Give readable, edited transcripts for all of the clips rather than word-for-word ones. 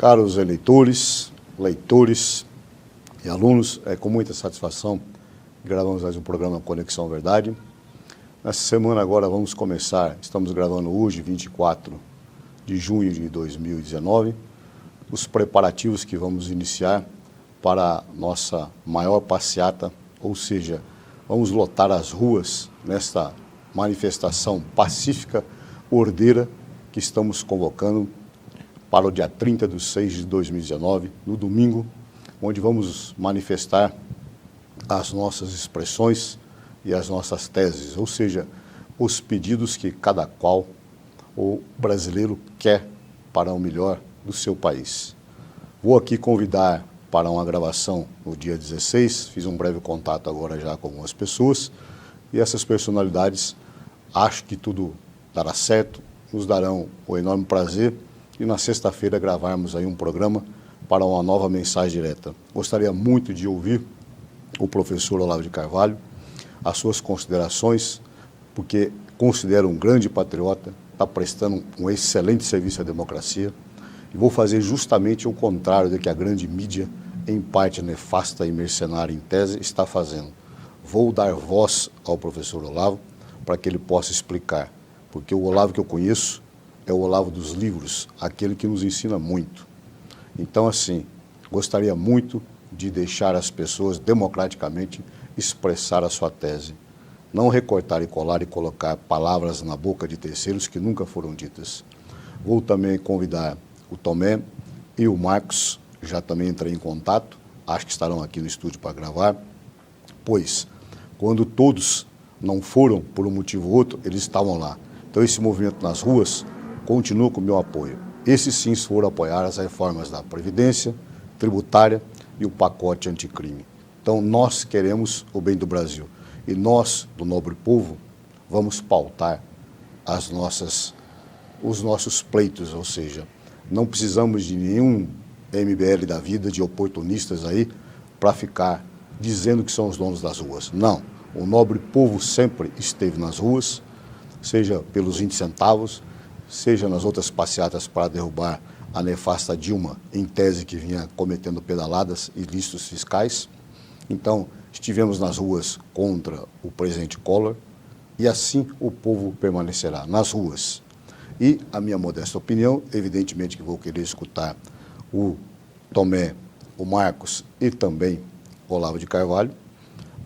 Caros eleitores, leitores e alunos, é com muita satisfação que gravamos mais um programa Conexão Verdade. Nessa semana agora vamos começar, estamos gravando hoje, 24 de junho de 2019, os preparativos que vamos iniciar para a nossa maior passeata, ou seja, vamos lotar as ruas nesta manifestação pacífica, ordeira, que estamos convocando para o dia 30/6 de 2019, no domingo, onde vamos manifestar as nossas expressões e as nossas teses, ou seja, os pedidos que cada qual, o brasileiro, quer para o melhor do seu país. Vou aqui convidar para uma gravação no dia 16, fiz um breve contato agora já com algumas pessoas, e essas personalidades, acho que tudo dará certo, nos darão o enorme prazer e na sexta-feira gravarmos aí um programa para uma nova mensagem direta. Gostaria muito de ouvir o professor Olavo de Carvalho, as suas considerações, porque considero um grande patriota, está prestando um excelente serviço à democracia, e vou fazer justamente o contrário do que a grande mídia, em parte nefasta e mercenária em tese, está fazendo. Vou dar voz ao professor Olavo para que ele possa explicar, porque o Olavo que eu conheço é o Olavo dos livros, aquele que nos ensina muito. Então, assim, gostaria muito de deixar as pessoas democraticamente expressar a sua tese. Não recortar e colar e colocar palavras na boca de terceiros que nunca foram ditas. Vou também convidar o Tomé e o Marcos, já também entrei em contato, acho que estarão aqui no estúdio para gravar, pois quando todos não foram por um motivo ou outro, eles estavam lá. Então esse movimento nas ruas continua com o meu apoio. Esses sim foram apoiar as reformas da Previdência, tributária e o pacote anticrime. Então nós queremos o bem do Brasil e nós, do nobre povo, vamos pautar os nossos pleitos, ou seja, não precisamos de nenhum MBL da vida, de oportunistas aí, para ficar dizendo que são os donos das ruas. Não, o nobre povo sempre esteve nas ruas, seja pelos 20 centavos, seja nas outras passeatas para derrubar a nefasta Dilma, em tese que vinha cometendo pedaladas e ilícitos fiscais. Então, estivemos nas ruas contra o presidente Collor e assim o povo permanecerá nas ruas. E a minha modesta opinião, evidentemente que vou querer escutar o Tomé, o Marcos e também o Olavo de Carvalho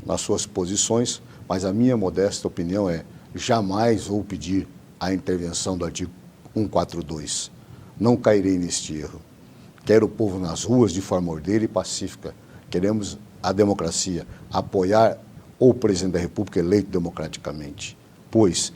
nas suas posições, mas a minha modesta opinião é: jamais vou pedir a intervenção do artigo 142. Não cairei neste erro. Quero o povo nas ruas de forma ordeira e pacífica. Queremos a democracia, apoiar o presidente da República eleito democraticamente, pois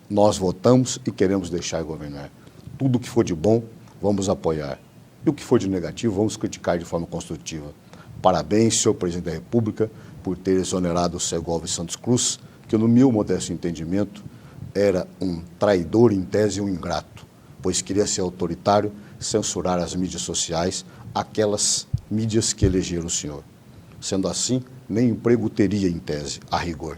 nós votamos e queremos deixar governar. Tudo que for de bom, vamos apoiar. E o que for de negativo, vamos criticar de forma construtiva. Parabéns, senhor presidente da República, por ter exonerado o Segovia Santos Cruz, que no meu modesto entendimento era um traidor em tese e um ingrato, pois queria ser autoritário, censurar as mídias sociais, aquelas mídias que elegeram o senhor. Sendo assim, nem emprego teria em tese, a rigor.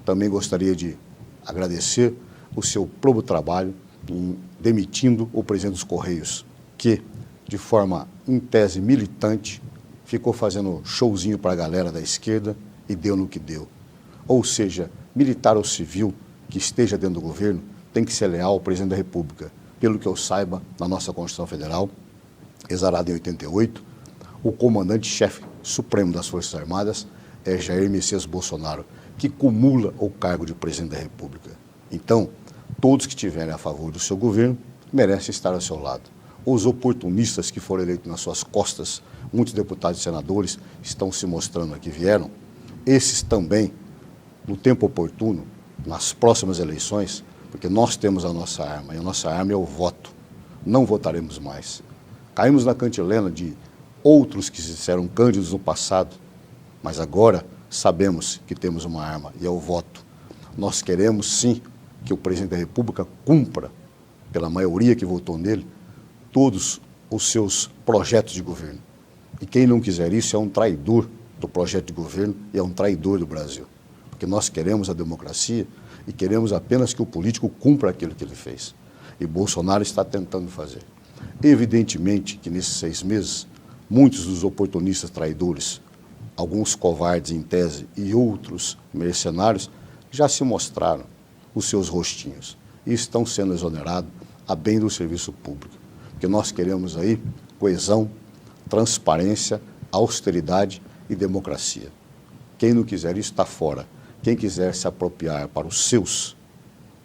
Também gostaria de agradecer o seu probo trabalho em demitindo o presidente dos Correios, que, de forma, em tese, militante, ficou fazendo showzinho para a galera da esquerda e deu no que deu. Ou seja, militar ou civil que esteja dentro do governo tem que ser leal ao presidente da República. Pelo que eu saiba, na nossa Constituição Federal, exarada em 88, o comandante-chefe supremo das Forças Armadas é Jair Messias Bolsonaro, que cumula o cargo de presidente da República. Então, todos que estiverem a favor do seu governo merecem estar ao seu lado. Os oportunistas que foram eleitos nas suas costas, muitos deputados e senadores estão se mostrando aqui, vieram, esses também, no tempo oportuno, nas próximas eleições, porque nós temos a nossa arma, e a nossa arma é o voto. Não votaremos mais. Caímos na cantilena de outros que se disseram cândidos no passado, mas agora sabemos que temos uma arma, e é o voto. Nós queremos, sim, que o presidente da República cumpra, pela maioria que votou nele, todos os seus projetos de governo. E quem não quiser isso é um traidor do projeto de governo e é um traidor do Brasil. Porque nós queremos a democracia e queremos apenas que o político cumpra aquilo que ele fez. E Bolsonaro está tentando fazer. Evidentemente que nesses 6 meses, muitos dos oportunistas traidores, alguns covardes em tese e outros mercenários, já se mostraram os seus rostinhos e estão sendo exonerados a bem do serviço público. Porque nós queremos aí coesão, transparência, austeridade e democracia. Quem não quiser isso está fora. Quem quiser se apropriar para os seus,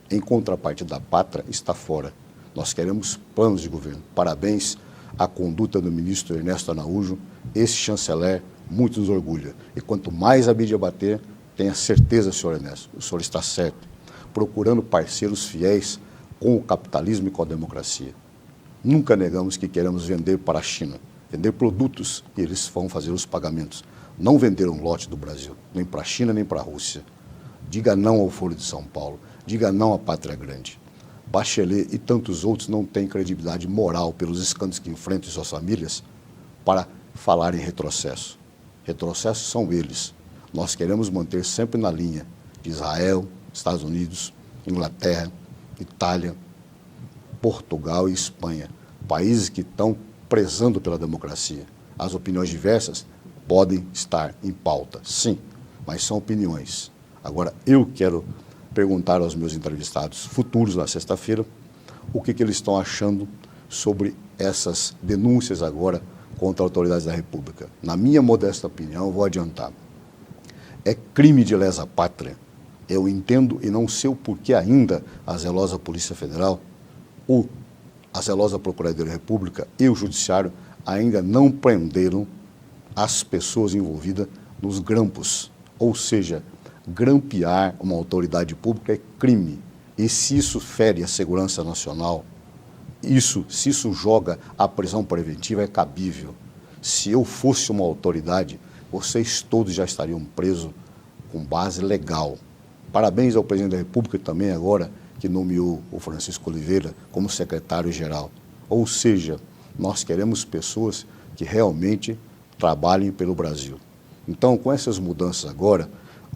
em contrapartida da pátria, está fora. Nós queremos planos de governo. Parabéns à conduta do ministro Ernesto Araújo. Esse chanceler muito nos orgulha. E quanto mais a mídia bater, tenha certeza, senhor Ernesto, o senhor está certo, procurando parceiros fiéis com o capitalismo e com a democracia. Nunca negamos que queremos vender para a China, vender produtos e eles vão fazer os pagamentos. Não vender um lote do Brasil, nem para a China, nem para a Rússia. Diga não ao Foro de São Paulo, diga não à Pátria Grande. Bachelet e tantos outros não têm credibilidade moral pelos escândalos que enfrentam em suas famílias para falar em retrocesso. Retrocessos são eles. Nós queremos manter sempre na linha de Israel, Estados Unidos, Inglaterra, Itália, Portugal e Espanha, países que estão prezando pela democracia. As opiniões diversas podem estar em pauta, sim, mas são opiniões. Agora, eu quero perguntar aos meus entrevistados futuros na sexta-feira o que eles estão achando sobre essas denúncias agora contra autoridades da República. Na minha modesta opinião, eu vou adiantar. É crime de lesa pátria. Eu entendo e não sei o porquê ainda a zelosa Polícia Federal, a zelosa Procuradoria da República e o Judiciário ainda não prenderam as pessoas envolvidas nos grampos. Ou seja, grampear uma autoridade pública é crime. E se isso fere a segurança nacional, se isso joga a prisão preventiva, é cabível. Se eu fosse uma autoridade, vocês todos já estariam presos com base legal. Parabéns ao presidente da República também agora, que nomeou o Francisco Oliveira como secretário-geral. Ou seja, nós queremos pessoas que realmente trabalhem pelo Brasil. Então, com essas mudanças agora,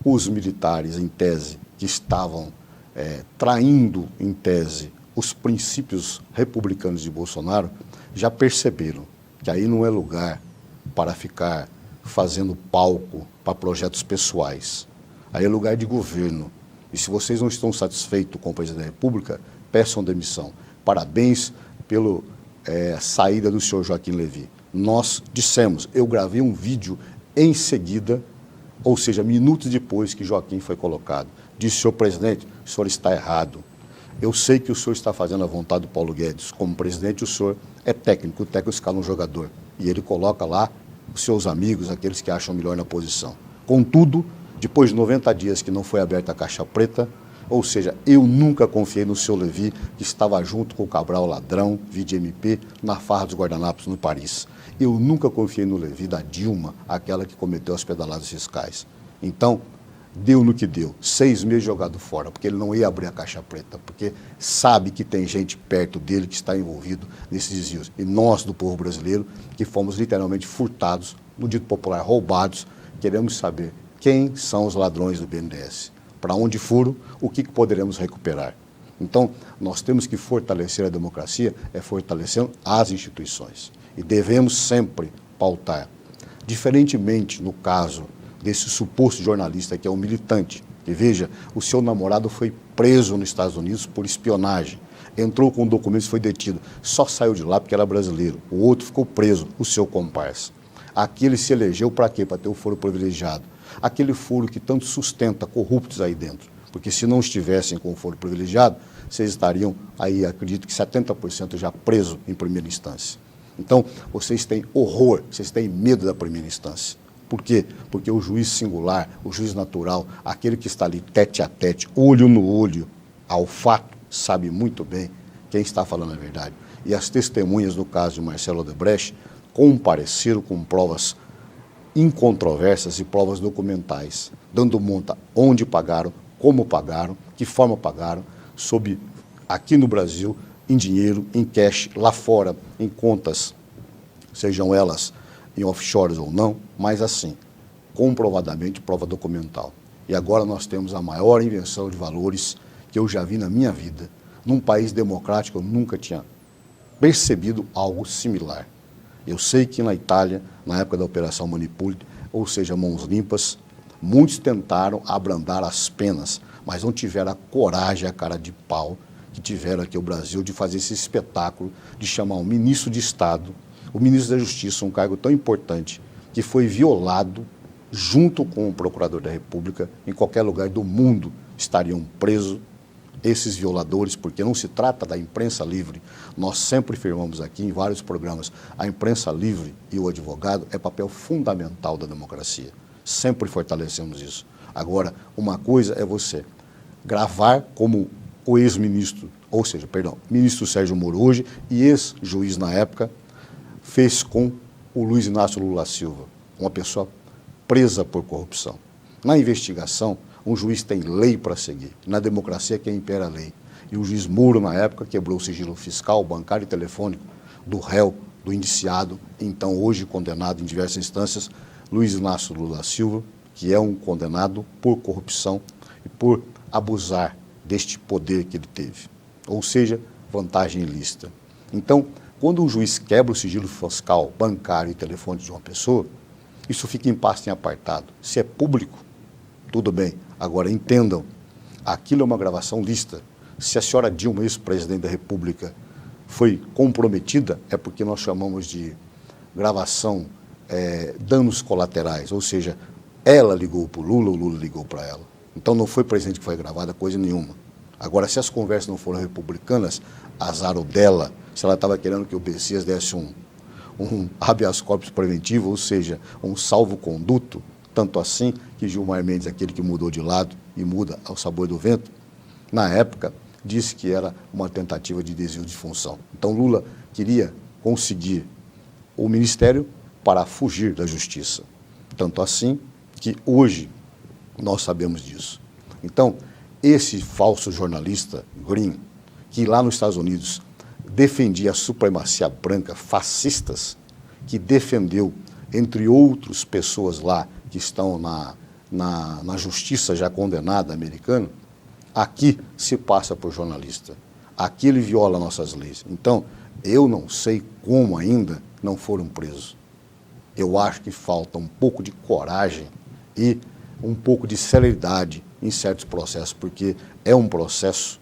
os militares, em tese, que estavam traindo, em tese, os princípios republicanos de Bolsonaro, já perceberam que aí não é lugar para ficar fazendo palco para projetos pessoais. Aí é lugar de governo. E se vocês não estão satisfeitos com o presidente da República, peçam demissão. Parabéns pela saída do senhor Joaquim Levy. Nós dissemos, eu gravei um vídeo em seguida, ou seja, minutos depois que Joaquim foi colocado. Disse, senhor presidente, o senhor está errado. Eu sei que o senhor está fazendo a vontade do Paulo Guedes. Como presidente, o senhor é técnico, o técnico escala um jogador. E ele coloca lá os seus amigos, aqueles que acham melhor na posição. Contudo, depois de 90 dias que não foi aberta a caixa preta, ou seja, eu nunca confiei no seu Levy, que estava junto com o Cabral Ladrão, VDMP, na farra dos guardanapos no Paris. Eu nunca confiei no Levy da Dilma, aquela que cometeu as pedaladas fiscais. Então, deu no que deu. 6 meses jogado fora, porque ele não ia abrir a caixa preta, porque sabe que tem gente perto dele que está envolvido nesses desvios. E nós, do povo brasileiro, que fomos literalmente furtados, no dito popular, roubados, queremos saber quem são os ladrões do BNDES, para onde foram, o que poderemos recuperar. Então, nós temos que fortalecer a democracia, fortalecendo as instituições. E devemos sempre pautar. Diferentemente, no caso desse suposto jornalista que é um militante, que veja, o seu namorado foi preso nos Estados Unidos por espionagem, entrou com documentos e foi detido, só saiu de lá porque era brasileiro, o outro ficou preso, o seu comparsa. Aqui ele se elegeu para quê? Para ter o foro privilegiado. Aquele foro que tanto sustenta corruptos aí dentro, porque se não estivessem com o foro privilegiado, vocês estariam aí, acredito que 70% já presos em primeira instância. Então, vocês têm horror, vocês têm medo da primeira instância. Por quê? Porque o juiz singular, o juiz natural, aquele que está ali tete a tete, olho no olho, ao fato, sabe muito bem quem está falando a verdade. E as testemunhas, no caso de Marcelo Odebrecht, compareceram com provas incontroversas e provas documentais, dando monta onde pagaram, como pagaram, que forma pagaram, sob, aqui no Brasil, em dinheiro, em cash, lá fora, em contas, sejam elas em offshores ou não, mas assim, comprovadamente, prova documental. E agora nós temos a maior invenção de valores que eu já vi na minha vida. Num país democrático eu nunca tinha percebido algo similar. Eu sei que na Itália, na época da Operação Manipule, ou seja, Mãos Limpas, muitos tentaram abrandar as penas, mas não tiveram a coragem, a cara de pau que tiveram aqui no Brasil de fazer esse espetáculo, de chamar um ministro de Estado, o ministro da Justiça, um cargo tão importante, que foi violado junto com o procurador da República, em qualquer lugar do mundo estariam presos esses violadores, porque não se trata da imprensa livre. Nós sempre afirmamos aqui em vários programas, a imprensa livre e o advogado é papel fundamental da democracia. Sempre fortalecemos isso. Agora, uma coisa é você gravar como o ex-ministro, ou seja, perdão, ministro Sérgio Moro hoje e ex-juiz na época, fez com o Luiz Inácio Lula Silva, uma pessoa presa por corrupção. Na investigação, um juiz tem lei para seguir. Na democracia, quem impera a lei. E o juiz Moro, na época, quebrou o sigilo fiscal, bancário e telefônico do réu, do indiciado, então hoje condenado em diversas instâncias, Luiz Inácio Lula Silva, que é um condenado por corrupção e por abusar deste poder que ele teve. Ou seja, vantagem ilícita. Então, quando um juiz quebra o sigilo fiscal, bancário e telefônico de uma pessoa, isso fica em pasta em apartado. Se é público, tudo bem. Agora, entendam, aquilo é uma gravação lícita. Se a senhora Dilma, ex-presidente da República, foi comprometida, é porque nós chamamos de gravação danos colaterais, ou seja, ela ligou para o Lula ligou para ela. Então não foi presidente que foi gravada, coisa nenhuma. Agora, se as conversas não foram republicanas, azar o dela, se ela estava querendo que o Messias desse um habeas corpus preventivo, ou seja, um salvo-conduto, tanto assim que Gilmar Mendes, aquele que mudou de lado e muda ao sabor do vento, na época disse que era uma tentativa de desvio de função. Então Lula queria conseguir o ministério para fugir da justiça. Tanto assim que hoje nós sabemos disso. Então, esse falso jornalista, Green, que lá nos Estados Unidos defendia a supremacia branca, fascistas, que defendeu, entre outras pessoas lá, que estão na justiça já condenada americana, aqui se passa por jornalista. Aqui ele viola nossas leis. Então, eu não sei como ainda não foram presos. Eu acho que falta um pouco de coragem e um pouco de celeridade em certos processos, porque é um processo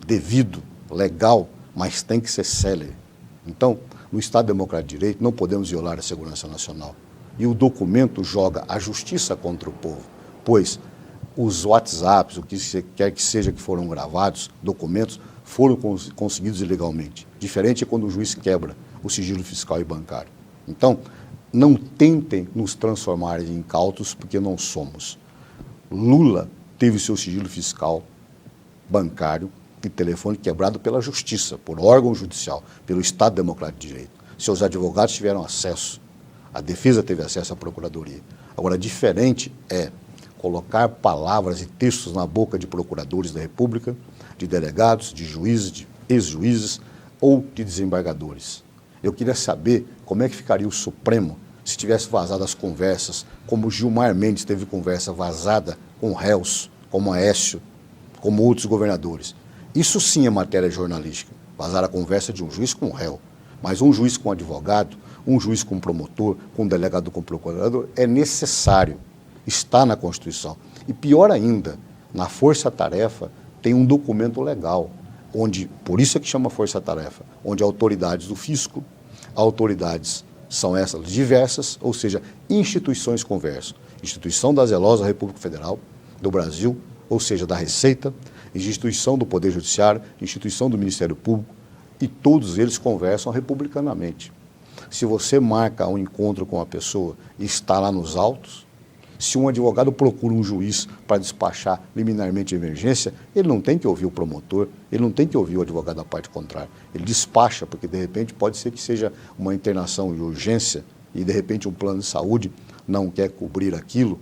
devido, legal, mas tem que ser célere. Então, no Estado Democrático de Direito, não podemos violar a segurança nacional. E o documento joga a justiça contra o povo, pois os WhatsApps, o que quer que seja que foram gravados, documentos, foram conseguidos ilegalmente. Diferente é quando o juiz quebra o sigilo fiscal e bancário. Então, não tentem nos transformar em incautos, porque não somos. Lula teve seu sigilo fiscal, bancário e telefone quebrado pela justiça, por órgão judicial, pelo Estado Democrático de Direito. Seus advogados tiveram acesso, a defesa teve acesso à procuradoria. Agora, diferente é colocar palavras e textos na boca de procuradores da República, de delegados, de juízes, de ex-juízes ou de desembargadores. Eu queria saber como é que ficaria o Supremo se tivesse vazado as conversas, como Gilmar Mendes teve conversa vazada com réus, como Aécio, como outros governadores. Isso sim é matéria jornalística, vazar a conversa de um juiz com um réu. Mas um juiz com advogado, um juiz com promotor, com um delegado com procurador, é necessário, está na Constituição. E pior ainda, na força-tarefa tem um documento legal, onde, por isso é que chama força-tarefa, onde autoridades do fisco, autoridades são essas diversas, ou seja, instituições conversam. Instituição da Zelosa República Federal do Brasil, ou seja, da Receita, instituição do Poder Judiciário, instituição do Ministério Público, e todos eles conversam republicanamente. Se você marca um encontro com uma pessoa e está lá nos autos, se um advogado procura um juiz para despachar liminarmente a emergência, ele não tem que ouvir o promotor, ele não tem que ouvir o advogado da parte contrária. Ele despacha, porque de repente pode ser que seja uma internação de urgência e de repente um plano de saúde não quer cobrir aquilo,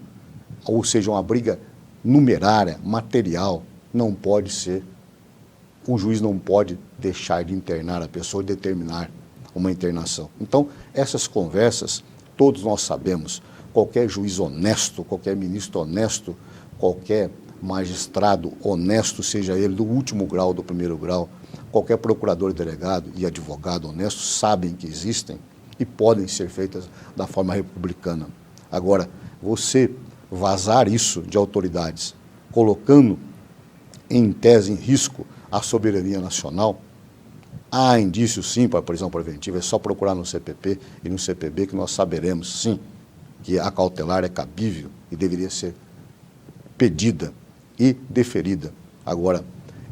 ou seja, uma briga numerária, material, não pode ser. Um juiz não pode deixar de internar a pessoa e determinar uma internação. Então, essas conversas, todos nós sabemos, qualquer juiz honesto, qualquer ministro honesto, qualquer magistrado honesto, seja ele do último grau, do primeiro grau, qualquer procurador, delegado e advogado honesto sabem que existem e podem ser feitas da forma republicana. Agora, você vazar isso de autoridades, colocando em tese, em risco, a soberania nacional, há indícios sim para a prisão preventiva, é só procurar no CPP e no CPB que nós saberemos sim que a cautelar é cabível e deveria ser pedida e deferida. Agora,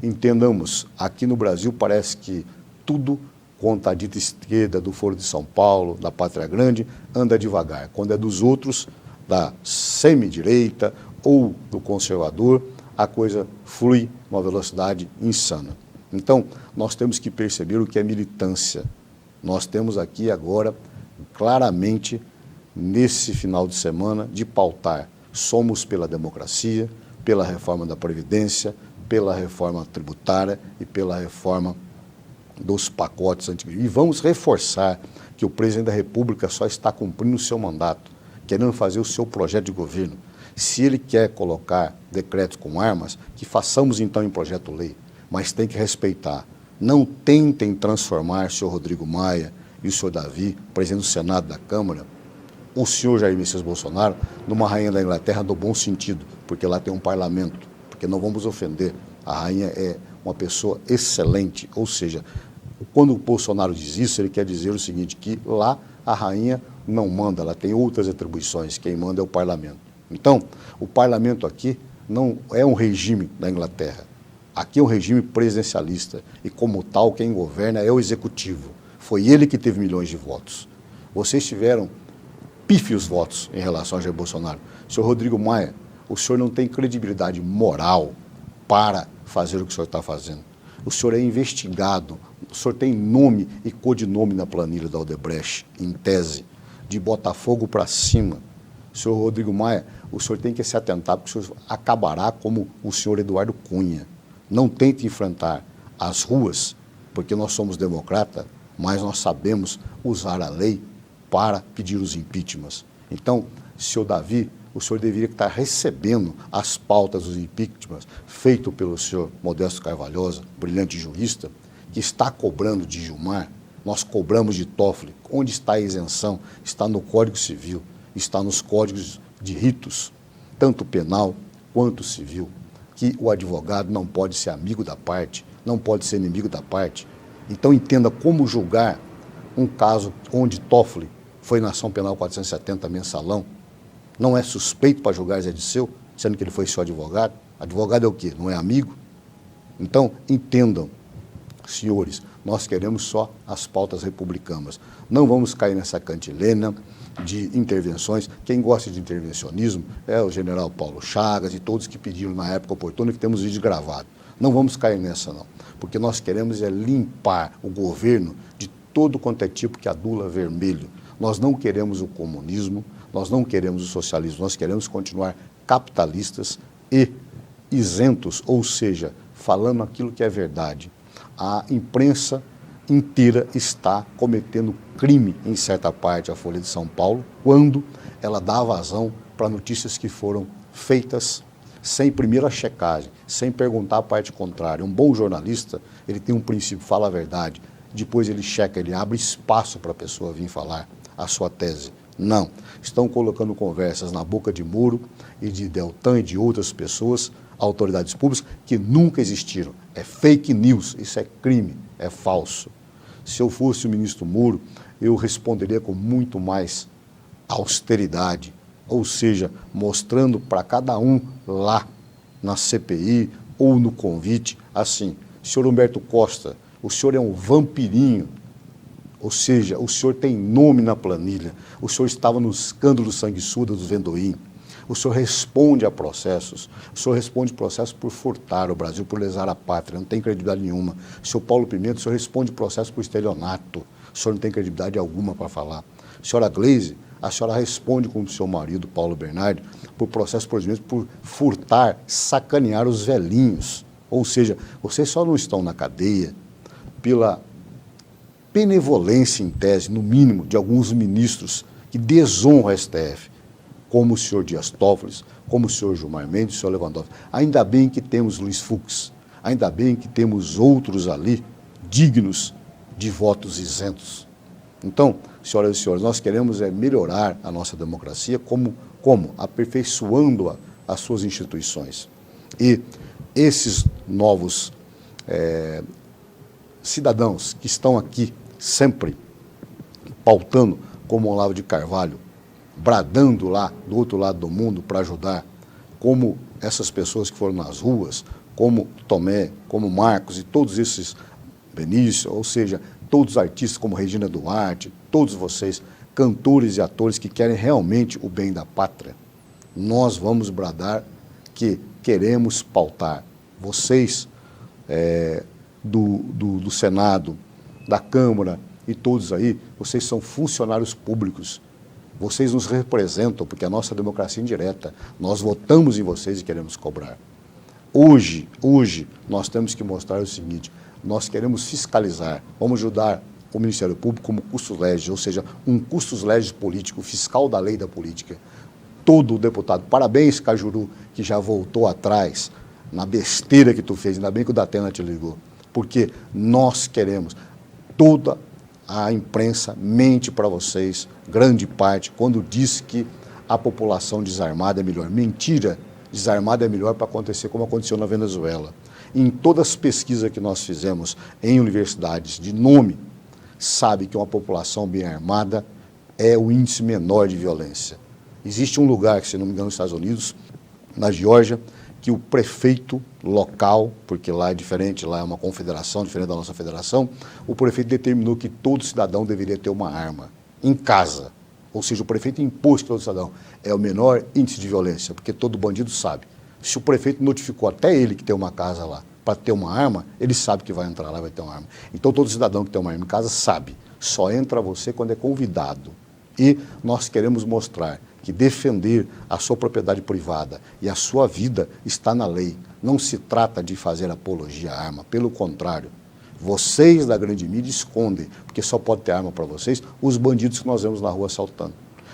entendamos, aqui no Brasil parece que tudo quanto a dita esquerda do Foro de São Paulo, da Pátria Grande, anda devagar. Quando é dos outros, da semi-direita ou do conservador, a coisa flui numa velocidade insana. Então, nós temos que perceber o que é militância. Nós temos aqui agora, claramente, nesse final de semana, de pautar. Somos pela democracia, pela reforma da Previdência, pela reforma tributária e pela reforma dos pacotes antigos. E vamos reforçar que o presidente da República só está cumprindo o seu mandato, querendo fazer o seu projeto de governo. Se ele quer colocar decretos com armas, que façamos então em projeto-lei, mas tem que respeitar. Não tentem transformar o senhor Rodrigo Maia e o senhor Davi, presidente do Senado da Câmara, o senhor Jair Messias Bolsonaro, numa rainha da Inglaterra no bom sentido, porque lá tem um parlamento, porque não vamos ofender. A rainha é uma pessoa excelente, ou seja, quando o Bolsonaro diz isso, ele quer dizer o seguinte, que lá a rainha não manda, ela tem outras atribuições, quem manda é o parlamento. Então, o parlamento aqui não é um regime da Inglaterra, aqui é um regime presidencialista e, como tal, quem governa é o executivo. Foi ele que teve milhões de votos. Vocês tiveram pífios votos em relação a Jair Bolsonaro. Senhor Rodrigo Maia, o senhor não tem credibilidade moral para fazer o que o senhor está fazendo. O senhor é investigado, o senhor tem nome e codinome na planilha da Odebrecht, em tese, de Botafogo para cima. Senhor Rodrigo Maia, o senhor tem que se atentar, porque o senhor acabará como o senhor Eduardo Cunha. Não tente enfrentar as ruas, porque nós somos democratas, mas nós sabemos usar a lei para pedir os impeachments. Então, senhor Davi, o senhor deveria estar recebendo as pautas dos impeachments feito pelo senhor Modesto Carvalhosa, brilhante jurista, que está cobrando de Gilmar, nós cobramos de Toffoli. Onde está a isenção? Está no Código Civil, está nos códigos de ritos, tanto penal quanto civil, que o advogado não pode ser amigo da parte, não pode ser inimigo da parte. Então entenda como julgar um caso onde Toffoli foi na ação penal 470 mensalão, não é suspeito para julgar Zé Disseu, sendo que ele foi seu advogado. Advogado é o quê? Não é amigo? Então, entendam, senhores, nós queremos só as pautas republicanas. Não vamos cair nessa cantilena de intervenções. Quem gosta de intervencionismo é o general Paulo Chagas e todos que pediram na época oportuna, que temos vídeo gravado. Não vamos cair nessa, não, porque nós queremos é limpar o governo de todo quanto é tipo que adula vermelho. Nós não queremos o comunismo, nós não queremos o socialismo, nós queremos continuar capitalistas e isentos, ou seja, falando aquilo que é verdade. A imprensa inteira está cometendo crime em certa parte, a Folha de São Paulo, quando ela dá vazão para notícias que foram feitas sem primeira checagem, sem perguntar a parte contrária. Um bom jornalista, ele tem um princípio, fala a verdade, depois ele checa, ele abre espaço para a pessoa vir falar a sua tese. Não, estão colocando conversas na boca de Moro e de Deltan e de outras pessoas, autoridades públicas, que nunca existiram. É fake news, isso é crime, é falso. Se eu fosse o ministro Moro, eu responderia com muito mais austeridade, ou seja, mostrando para cada um lá na CPI ou no convite, assim, senhor Humberto Costa, o senhor é um vampirinho, ou seja, o senhor tem nome na planilha, o senhor estava no escândalo sanguessuda dos Vendoim, o senhor responde a processos, o senhor responde processos por furtar o Brasil, por lesar a pátria, não tem credibilidade nenhuma. O senhor Paulo Pimenta, o senhor responde processo por estelionato, o senhor não tem credibilidade alguma para falar. A senhora Gleisi, a senhora responde com o seu marido, Paulo Bernardi, por processo por furtar, sacanear os velhinhos. Ou seja, vocês só não estão na cadeia pela benevolência, em tese, no mínimo, de alguns ministros que desonram o STF, como o senhor Dias Toffoli, como o senhor Gilmar Mendes, o senhor Lewandowski. Ainda bem que temos Luiz Fux, ainda bem que temos outros ali dignos de votos isentos. Então, senhoras e senhores, nós queremos melhorar a nossa democracia como aperfeiçoando as suas instituições. E esses novos cidadãos que estão aqui sempre pautando como Olavo de Carvalho, bradando lá do outro lado do mundo para ajudar, como essas pessoas que foram nas ruas, como Tomé, como Marcos e todos esses, Benício, ou seja, todos os artistas como Regina Duarte, todos vocês, cantores e atores que querem realmente o bem da pátria, nós vamos bradar que queremos pautar. Vocês do Senado, da Câmara e todos aí, vocês são funcionários públicos. Vocês nos representam, porque a nossa democracia é indireta. Nós votamos em vocês e queremos cobrar. Hoje, nós temos que mostrar o seguinte, nós queremos fiscalizar, vamos ajudar o Ministério Público como custos legis, ou seja, um custos legis político, fiscal da lei da política. Todo deputado, parabéns, Cajuru, que já voltou atrás na besteira que tu fez, ainda bem que o Datena te ligou, porque nós queremos, toda a imprensa mente para vocês, grande parte, quando diz que a população desarmada é melhor. Mentira, desarmada é melhor para acontecer como aconteceu na Venezuela. Em todas as pesquisas que nós fizemos em universidades de nome, sabe que uma população bem armada é o índice menor de violência. Existe um lugar, se não me engano, nos Estados Unidos, na Geórgia, que o prefeito local, porque lá é diferente, lá é uma confederação, diferente da nossa federação, o prefeito determinou que todo cidadão deveria ter uma arma em casa. Ou seja, o prefeito impôs que todo cidadão é o menor índice de violência, porque todo bandido sabe. Se o prefeito notificou até ele que tem uma casa lá para ter uma arma, ele sabe que vai entrar lá e vai ter uma arma. Então todo cidadão que tem uma arma em casa sabe, só entra você quando é convidado. E nós queremos mostrar que defender a sua propriedade privada e a sua vida está na lei. Não se trata de fazer apologia à arma, pelo contrário. Vocês da grande mídia escondem, porque só pode ter arma para vocês, os bandidos que nós vemos na rua assaltando.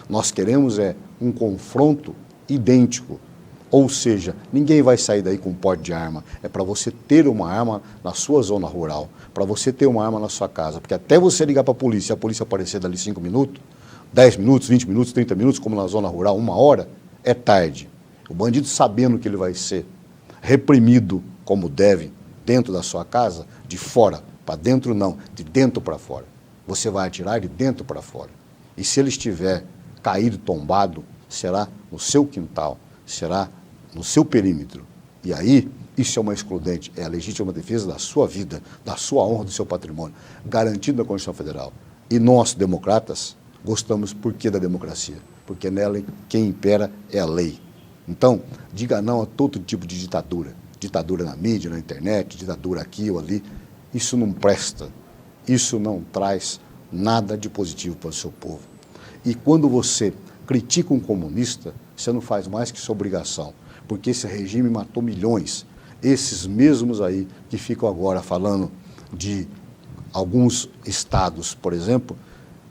Nós queremos um confronto idêntico, ou seja, ninguém vai sair daí com porte de arma. É para você ter uma arma na sua zona rural, para você ter uma arma na sua casa, porque até você ligar para a polícia e a polícia aparecer dali 5 minutos, 10 minutos, 20 minutos, 30 minutos, como na zona rural, 1 hora, é tarde. O bandido, sabendo que ele vai ser reprimido como deve, dentro da sua casa, de fora para dentro não, de dentro para fora. Você vai atirar de dentro para fora. E se ele estiver caído, tombado, será no seu quintal, será no seu perímetro. E aí, isso é uma excludente, é a legítima defesa da sua vida, da sua honra, do seu patrimônio, garantido na Constituição Federal. E nós, democratas, gostamos por quê da democracia? Porque nela quem impera é a lei. Então, diga não a todo tipo de ditadura. Ditadura na mídia, na internet, ditadura aqui ou ali. Isso não presta. Isso não traz nada de positivo para o seu povo. E quando você critica um comunista, você não faz mais que sua obrigação, porque esse regime matou milhões. Esses mesmos aí que ficam agora falando de alguns estados, por exemplo,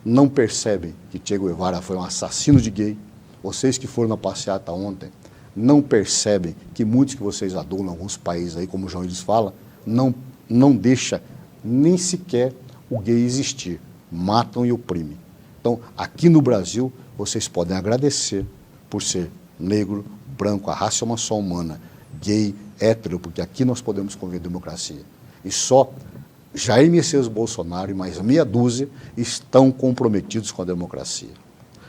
não percebem que Che Guevara foi um assassino de gay. Vocês que foram na passeata ontem, não percebem que muitos que vocês adulam em alguns países aí, como o João Iris fala, não deixa nem sequer o gay existir. Matam e oprimem. Então, aqui no Brasil, vocês podem agradecer por ser negro, branco, a raça é uma só humana, gay, hétero, porque aqui nós podemos conviver democracia. E só Jair Messias Bolsonaro e mais meia dúzia estão comprometidos com a democracia.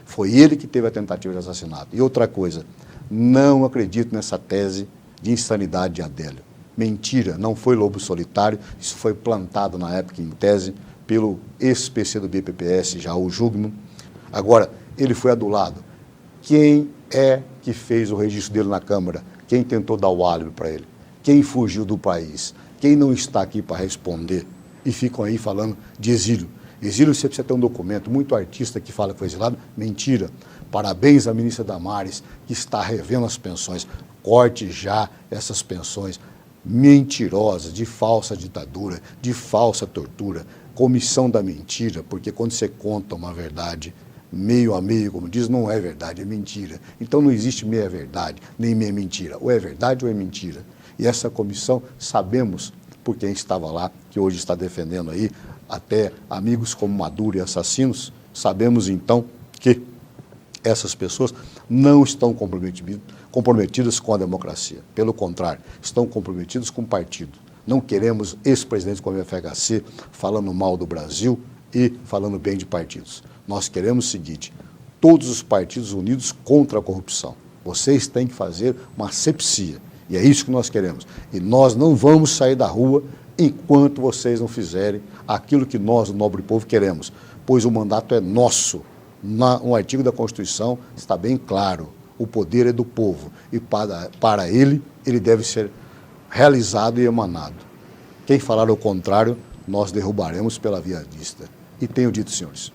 Foi ele que teve a tentativa de assassinato. E outra coisa, não acredito nessa tese de insanidade de Adélio. Mentira, não foi lobo solitário, isso foi plantado na época em tese pelo ex-PC do BPPS, Jaú Jugman. Agora, ele foi adulado. Quem é que fez o registro dele na Câmara? Quem tentou dar o álibi para ele? Quem fugiu do país? Quem não está aqui para responder? E ficam aí falando de exílio. Exílio, você precisa ter um documento. Muito artista que fala que foi exilado, mentira. Parabéns à ministra Damares, que está revendo as pensões. Corte já essas pensões mentirosas, de falsa ditadura, de falsa tortura, comissão da mentira, porque quando você conta uma verdade meio a meio, como diz, não é verdade, é mentira. Então não existe meia verdade, nem meia mentira. Ou é verdade ou é mentira. E essa comissão, sabemos por quem estava lá, que hoje está defendendo aí até amigos como Maduro e assassinos. Sabemos então que essas pessoas não estão comprometidas com a democracia. Pelo contrário, estão comprometidas com o partido. Não queremos ex-presidentes como o FHC falando mal do Brasil e falando bem de partidos. Nós queremos o seguinte: todos os partidos unidos contra a corrupção. Vocês têm que fazer uma asepsia. E é isso que nós queremos. E nós não vamos sair da rua enquanto vocês não fizerem aquilo que nós, o nobre povo, queremos. Pois o mandato é nosso. Um artigo da Constituição está bem claro: o poder é do povo e para ele deve ser realizado e emanado. Quem falar o contrário, nós derrubaremos pela via vista. E tenho dito, senhores.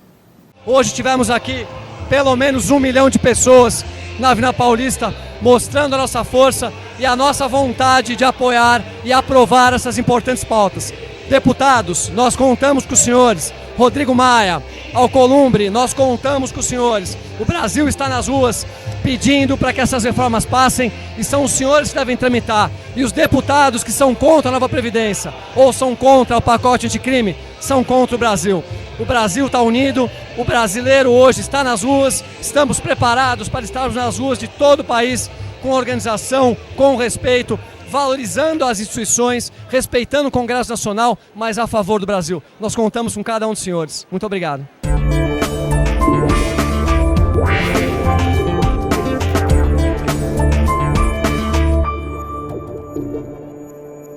Hoje tivemos aqui pelo menos 1 milhão de pessoas na Avenida Paulista, mostrando a nossa força e a nossa vontade de apoiar e aprovar essas importantes pautas. Deputados, nós contamos com os senhores. Rodrigo Maia, Alcolumbre, nós contamos com os senhores. O Brasil está nas ruas pedindo para que essas reformas passem e são os senhores que devem tramitar. E os deputados que são contra a nova Previdência ou são contra o pacote anticrime são contra o Brasil. O Brasil está unido, o brasileiro hoje está nas ruas, estamos preparados para estarmos nas ruas de todo o país, com organização, com respeito, valorizando as instituições, respeitando o Congresso Nacional, mas a favor do Brasil. Nós contamos com cada um dos senhores. Muito obrigado.